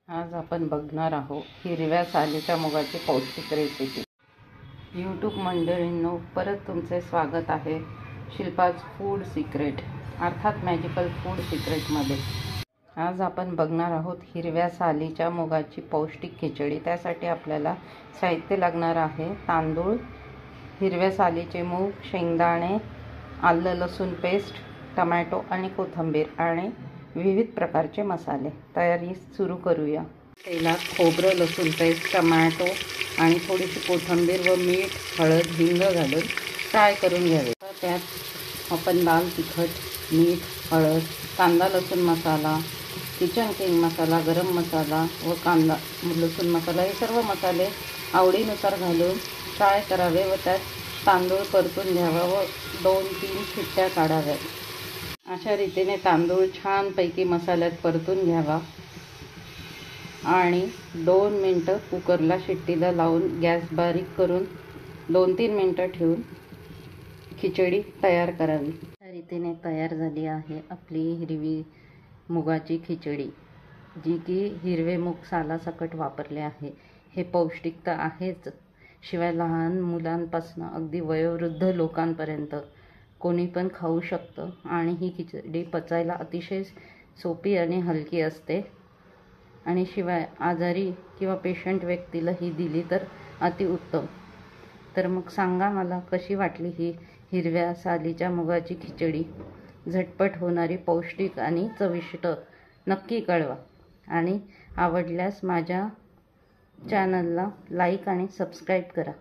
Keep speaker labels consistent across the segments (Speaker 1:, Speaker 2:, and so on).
Speaker 1: आज आपण बघणार आहोत हिरव्या सालीच्या मुगाची पौष्टिक रेसिपी। यूट्यूब मंडळींनो, परत तुमचे स्वागत आहे शिल्पाज फूड सिक्रेट अर्थात मॅजिकल फूड सिक्रेटमध्ये। आज आपण बघणार आहोत हिरव्या सालीच्या मुगाची पौष्टिक खिचडी। त्यासाठी आपल्याला साहित्य लागणार आहे तांदूळ, हिरव्या सालीचे मूग, शेंगदाणे, आलं लसूण पेस्ट, टोमॅटो आणि कोथिंबीर आणि विविध प्रकारचे मसाले। तयारी सुरू करूया। तेलात खोबरं, लसूण पेस्ट, टोमॅटो आणि थोडीशी कोथिंबीर व मीठ, हळद, हिंग घालून फ्राय करून घ्यावे। त्यात आपण लाल तिखट, मीठ, हळद, कांदा लसूण मसाला, किचन किंग मसाला, गरम मसाला व कांदा लसूण मसाला हे सर्व मसाले आवडीनुसार घालून फ्राय करावे व त्यात तांदूळ परतून घ्यावा व 2-3 शिट्ट्या काढाव्यात। अशा रीतीने तांदूळ छानपैकी मसाल्यात परतून घ्यावा आणि 2 मिनिटं कुकरला शिट्टीला लावून गॅस बारीक करून 2-3 मिनिटं ठेवून खिचडी तयार करावी। अशा रीतीने तयार झाली आहे आपली हिरवी मुगाची खिचडी, जी की हिरवे मूग सालासकट वापरले आहे। हे पौष्टिक तर आहेच, शिवाय लहान मुलांपासून अगदी वयोवृद्ध लोकांपर्यंत कोणी पण खाऊ शकतं आणि ही खिचडी पचायला अतिशय सोपी आणि हलकी असते आणि शिवाय आजारी किंवा पेशंट व्यक्तीला ही दिली तर अतिउत्तम। तर मग सांगा मला कशी वाटली ही हिरव्या सालीच्या मुगाची खिचडी। झटपट होणारी, पौष्टिक आणि चविष्ट नक्की कळवा आणि आवडल्यास माझ्या चॅनलला लाईक आणि सबस्क्राईब करा।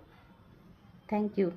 Speaker 1: थँक्यू।